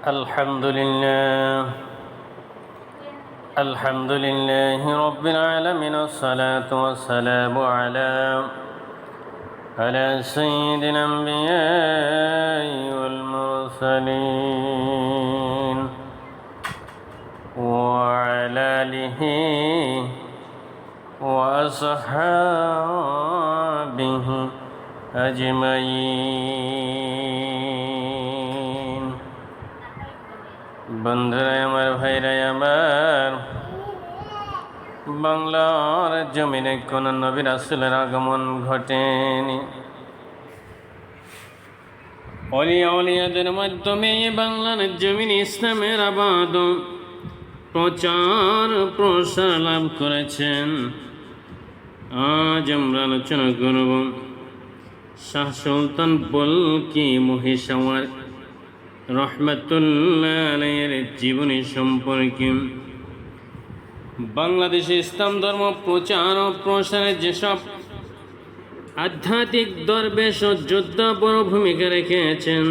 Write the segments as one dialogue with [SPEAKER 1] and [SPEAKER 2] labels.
[SPEAKER 1] الحمد لله رب العالمين، والصلاة والسلام على سيد الأنبياء والمرسلين وعلى آله وأصحابه أجمعين। বন্ধুরা আমার, ভাইরা আমার, বাংলার জমিনে কোন নবী রাসূলের আগমন ঘটেনি। অলিয়াদের মাধ্যমে বাংলার জমিনে ইসলামের আবাদ প্রচার প্রসার লাভ করেছেন। আজ আমরা আলোচনা করব শাহ সুলতান বলকি মহিষাওয়ার রহমাতুল্লাহ আলাইহির জীবনী সম্পর্কে। বাংলাদেশে ইসলাম ধর্ম প্রচার ও প্রসারে যেসব আধ্যাত্মিক দরবেশ ও যোদ্ধা বড় ভূমিকা রেখেছেন,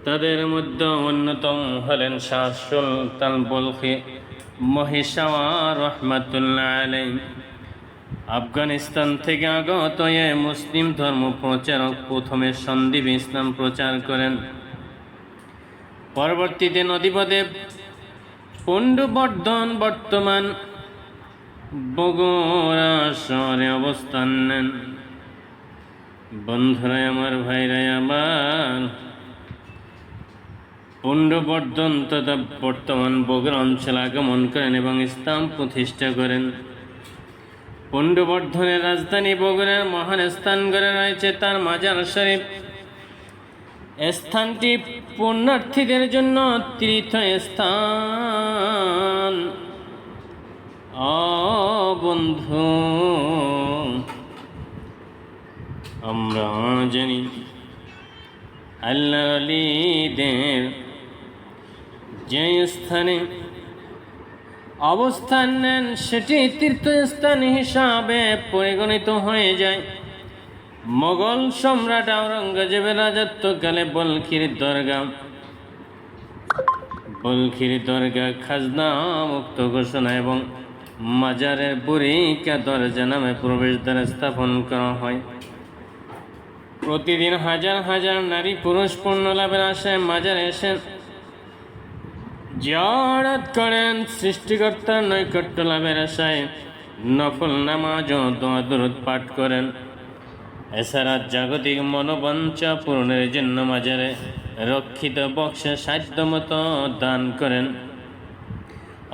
[SPEAKER 1] তাদের মধ্যে অন্যতম হলেন শাহ সুলতান বলকি মহিষাওয়ার রহমাতুল্লাহ আলাইহি। আফগানিস্তান থেকে আগত এ মুসলিম ধর্ম প্রচারক প্রথমে সন্দ্বীপে ইসলাম প্রচার করেন। পরবর্তীতে নদীপথে পুণ্ড্রবর্ধন বর্তমান বগুড়া শহরে অবস্থান নেন। বন্ধুরা আমার, ভাইরা আমার, পুণ্ড্রবর্ধন তথা বর্তমান বগুড়া অঞ্চলে আগমন করেন এবং ইসলাম প্রতিষ্ঠা করেন। পুণ্ড্রবর্ধনের রাজধানী বগুড়ার মহান স্থান গড়ে রয়েছে তার মাজার শরীফ। স্থানটি পুণ্যার্থীদের জন্য তীর্থস্থান। বন্ধু, আমরা জানি আল্লাহর ওলীদের যে স্থানে অবস্থান নেন সেটি তীর্থস্থান হিসাবে পরিগণিত হয়ে যায়। মোগল সম্রাট আওরঙ্গজেবের রাজত্বকালে বলখির দরগা খাজনা মুক্ত ঘোষণা এবং মাজারের বুরিকা দরজা নামে প্রবেশদ্বার স্থাপন করা হয়। প্রতিদিন হাজার হাজার নারী পুরুষ পুণ্য লাভের আশায় মাজারে এসে জিয়ারত করেন। সৃষ্টিকর্তার নৈকট্য লাভের আশায় নফল নামাজ ও দোয়া দরুদ পাঠ করেন। এছাড়া জাগতিক মনোবাঞ্ছা পূরণের জন্য মাজারে রক্ষিত বক্সে সাধ্যমতো দান করেন।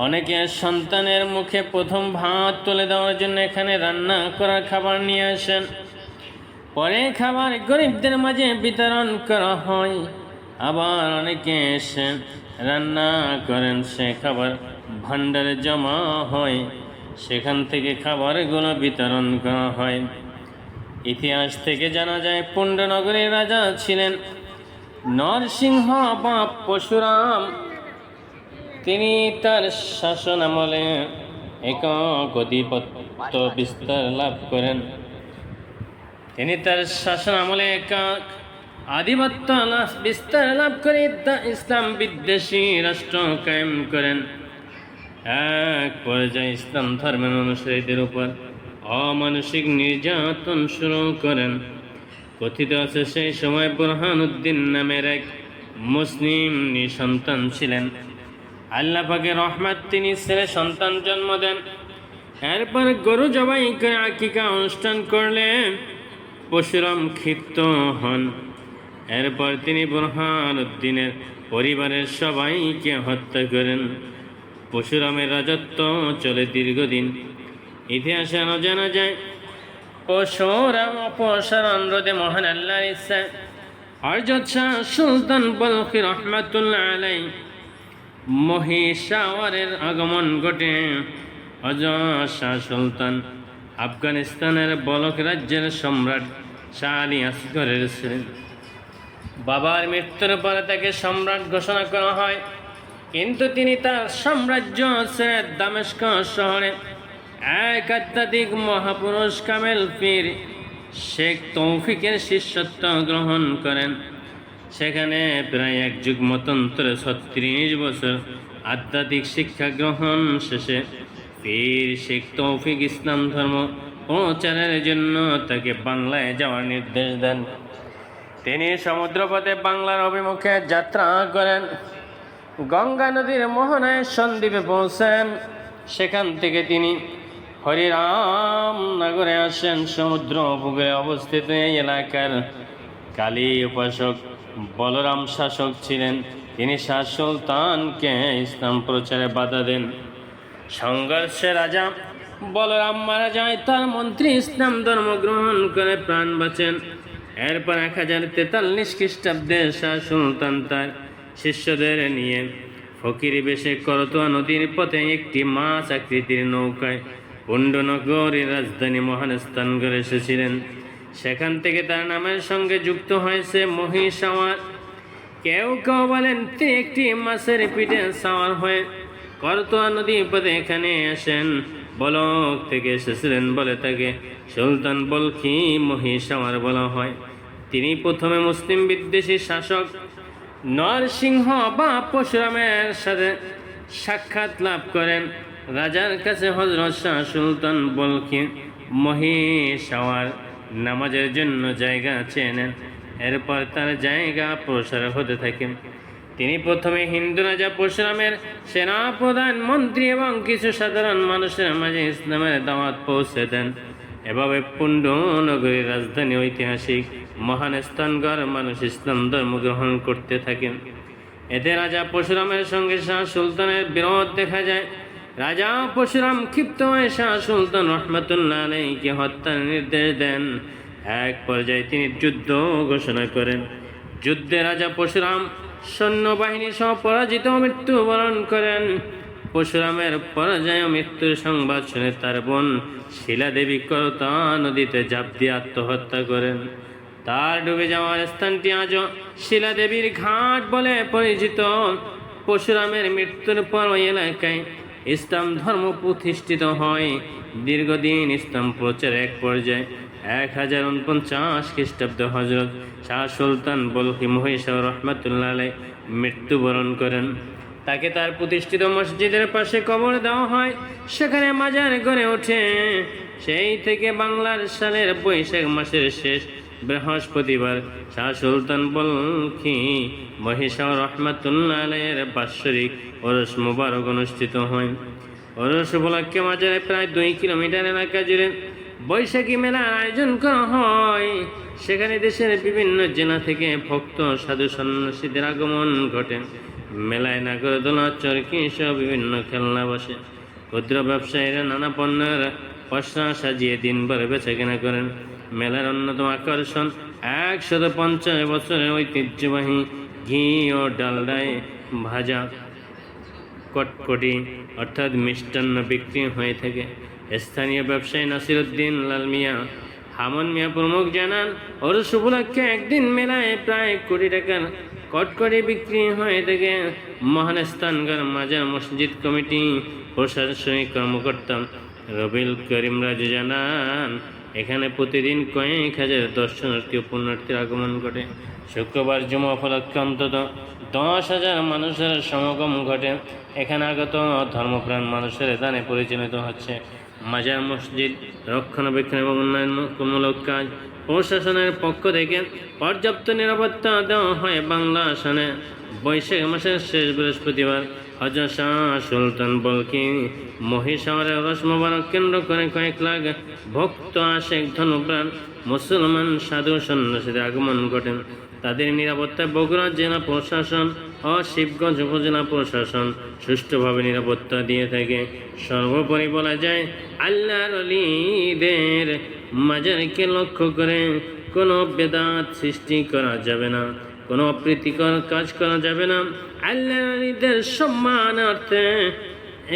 [SPEAKER 1] অনেকে সন্তানের মুখে প্রথম ভাত তুলে দেওয়ার জন্য এখানে রান্না করা খাবার নিয়ে আসেন। পরে খাবার গরিবদের মাঝে বিতরণ করা হয়। আবার অনেকে এসে রান্না করেন, সে খাবার ভাণ্ডারে জমা হয়, সেখান থেকে খাবারগুলো বিতরণ করা হয়। ইতিহাস থেকে জানা যায় পুণ্ড্রনগরের রাজা ছিলেন নরসিংহ বা পরশুরাম। তিনি তার শাসন আমলে একক আধিপত্য বিস্তার লাভ করেন। করে ইসলাম বিদ্বেষী রাষ্ট্র কায়েম করেন। এক পর্যায়ে ইসলাম ধর্মের অনুসারীদের উপর অমানসিক নির্যাতন শুরু করেন। কথিত আছে সেই সময় বুরহানুদ্দিন নামের এক মুসলিম নিঃসন্তান ছিলেন। আল্লাহ পাকের রহমত, তিনি ছেলে সন্তান জন্ম দেন। এরপর গরু জবাই করে আকিকা অনুষ্ঠান করলেন। পরশুরাম ক্ষিপ্ত হন। এরপর তিনি বুরহানুদ্দিনের পরিবারের সবাইকে হত্যা করেন। পরশুরামের রাজত্ব চলে দীর্ঘদিন। ইতিহাসে আরো জানা যায় পরশুরাম অপসারণ রোধে মহান আল্লাহর ইচ্ছা হযরত শাহ সুলতান বলকি রহমাতুল্লাহ আলাইহি মহিষাওয়ারের আগমন ঘটে। হযরত শাহ সুলতান আফগানিস্তানের বলক রাজ্যের সম্রাট শাহ আলী আসগরের ছিলেন। বাবার মৃত্যুর পরে তাকে সম্রাট ঘোষণা করা হয়, কিন্তু তিনি তার সাম্রাজ্য ছেড়ে দামেস্ক শহরে এক আধ্যাত্মিক মহাপুরুষ কামেল পীর শেখ তৌফিকের শিষ্যত্ব গ্রহণ করেন। সেখানে প্রায় এক যুগ মতান্তরে 36 বছর আধ্যাত্মিক শিক্ষা গ্রহণ শেষে পীর শেখ তৌফিক ইসলাম ধর্ম প্রচারের জন্য তাকে বাংলায় যাওয়ার নির্দেশ দেন। তিনি সমুদ্রপথে বাংলার অভিমুখে যাত্রা করেন। গঙ্গা নদীর মোহনায় সন্দ্বীপে পৌঁছেন। সেখান থেকে তিনি হরিরাম নগরে আসেন। সমুদ্র উপকূলে অবস্থিত এই এলাকার কালী উপাসক বলরাম শাসক ছিলেন। তিনি শাহ সুলতানকে ইসলাম প্রচারে বাধা দেন। সংঘর্ষে রাজা বলরাম মারা যায়। তার মন্ত্রী ইসলাম ধর্ম গ্রহণ করে প্রাণ বাঁচেন। এরপর 1043 খ্রিস্টাব্দে শাহ সুলতান তার শিষ্যদের নিয়ে ফকিরি বেশে করতোয়া নদীর পথে একটি মাছ আকৃতির নৌকায় পুণ্ডনগরের রাজধানী মহাস্থানগড় এসেছিলেন। সেখান থেকে তার নামের সঙ্গে যুক্ত হয়েছে মহিষাওয়ার। কেউ কেউ বলেন তিনি একটি মাছের পিঠে সাওয়ার হয়ে করতোয়া নদী পথে এখানে আসেন। বলক থেকে এসেছিলেন বলে তাকে সুলতান বলখি মহিষাওয়ার বলা হয়। তিনি প্রথমে মুসলিম বিদ্বেষী শাসক নরসিংহ বা পরশুরামের সাথে সাক্ষাৎ লাভ করেন। রাজার কাছে হযরত শাহ সুলতান বলখি মহিষাওয়ার নামাজের জন্য জায়গা চেয়ে নেন। এরপর তার জায়গা প্রসার হতে থাকে। তিনি প্রথমে হিন্দু রাজা পরশুরামের সেনাপ্রধান, মন্ত্রী এবং কিছু সাধারণ মানুষের মাঝে ইসলামের দাওয়াত পৌঁছে দেন। এভাবে পুণ্ডনগরীর রাজধানী ঐতিহাসিক মহাস্থানগড় মানুষ ইসলাম ধর্ম গ্রহণ করতে থাকেন। এতে রাজা পরশুরামের সঙ্গে শাহ সুলতানের বিরোধ দেখা যায়। রাজা পরশুরাম ক্ষিপ্ত হয়ে শাহ সুলতান রহমতুল্লাহ আলাইহিকে হত্যার নির্দেশ দেন। এক পর্যায়ে তিনি যুদ্ধ ঘোষণা করেন। যুদ্ধে রাজা পরশুরাম সৈন্যবাহিনী সহ পরাজিত মৃত্যুবরণ করেন। পরশুরামের পরাজয় ও মৃত্যুর সংবাদ শুনে তার বোন শিলাদেবী করতোয়া নদীতে ঝাঁপ দিয়ে আত্মহত্যা করেন। তার ডুবে যাওয়ার স্থানটি আজও শিলাদেবীর ঘাট বলে পরিচিত। পরশুরামের মৃত্যুর পর ওই এলাকায় ইসলাম ধর্ম প্রতিষ্ঠিত হয়। দীর্ঘদিন ইসলাম প্রচার এক পর্যায়ে 1049 খ্রিস্টাব্দে হযরত শাহ সুলতান বলখি মহিষাওয়ার রহমতুল্লাহ আলাইহি মৃত্যুবরণ করেন। তাকে তার প্রতিষ্ঠিত মসজিদের পাশে কবর দেওয়া হয়। সেখানে মাজার গড়ে ওঠে। সেই থেকে বাংলার সালের বৈশাখ মাসের শেষ বৃহস্পতিবার শাহ সুলতান বলখি মহিষাওয়ার রহমতুল্লাহ আলাইহির বাৎসরিক ওরস মুবারক অনুষ্ঠিত হয়। ওরস উপলক্ষে মাজারে প্রায় 2 কিলোমিটার এলাকা জুড়ে বৈশাখী মেলার আয়োজন করা হয়। সেখানে দেশের বিভিন্ন জেলা থেকে ভক্ত সাধু সন্ন্যাসীদের আগমন ঘটে। মেলায় নাগরদোলা, চরকি সহ বিভিন্ন খেলনা বসে। ক্ষুদ্র ব্যবসায়ীরা নানা পণ্যের পসরা সাজিয়ে দিনভর বেচাকেনা করেন। মেলার অন্যতম আকর্ষণ 150 বছরের ঐতিহ্যবাহী ঘি ও ডালডায় ভাজা কটকটি অর্থাৎ মিষ্টান্ন বিক্রি হয়ে থাকে। স্থানীয় ব্যবসায়ী নাসিরউদ্দিন লাল মিয়া, হামন মিয়া প্রমুখ জানান, ওরস উপলক্ষে একদিন মেলায় প্রায় 1 কোটি টাকার কটকটি বিক্রি হয়ে থাকে। মহাস্থানগড় মাজার মসজিদ কমিটি প্রশাসনিক কর্মকর্তা রবিউল করিম রাজু জানান, এখানে প্রতিদিন কয়েক হাজার দর্শনার্থী ও পুণ্যার্থীর আগমন ঘটে। শুক্রবার জুমা উপলক্ষে অন্তত 10,000 মানুষের সমাগম ঘটে। এখানে আগত ধর্মপ্রাণ মানুষের দানে পরিচালিত হচ্ছে মাজার মসজিদ রক্ষণাবেক্ষণ এবং উন্নয়নমূলক কাজ। প্রশাসনের পক্ষ থেকে পর্যাপ্ত নিরাপত্তা দেওয়া হয়। বাংলা আসনে বৈশাখ মাসের শেষ বৃহস্পতিবার হযরত শাহ সুলতান বলখি মহিষাওয়ারের ওরস মুবারক কেন্দ্র করে কয়েক লাখ ভক্ত, আশেক, ধর্মপ্রাণ মুসলমান সাধু সন্ন্যাসীদের আগমন ঘটেন। তাদের নিরাপত্তায় বগুড়া জেলা প্রশাসন ও শিবগঞ্জ উপজেলা প্রশাসন সুষ্ঠুভাবে নিরাপত্তা দিয়ে থাকে। সর্বোপরি বলা যায়, আল্লাহর ওলিদের মাজারকে লক্ষ্য করে কোনো বেদাত সৃষ্টি করা যাবে না, কোনো অপ্রীতিকর কাজ করা যাবে না। আল্লাহর ওলিদের সম্মানার্থে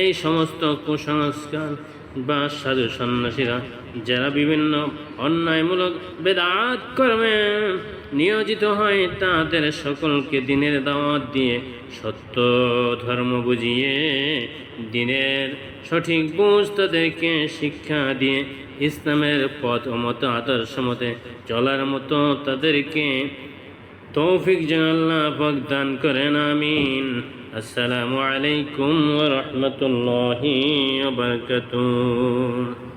[SPEAKER 1] এই সমস্ত কুসংস্কার বা সাধু সন্ন্যাসীরা যারা বিভিন্ন অন্যায়মূলক বেদাত কর্মে নিয়োজিত হয়, তাদের সকলকে দিনের দাওয়াত দিয়ে সত্য ধর্ম বুঝিয়ে দিনের সঠিক বুঝ তাদেরকে শিক্ষা দিয়ে ইসলামের পথ ও মত আদর্শ মতে চলার মতো তাদেরকে তৌফিক যেন আল্লাহ পাক দান করেন, আমিন। আসসালামু আলাইকুম ওয়া রাহমাতুল্লাহি ওয়া বারাকাতুহু।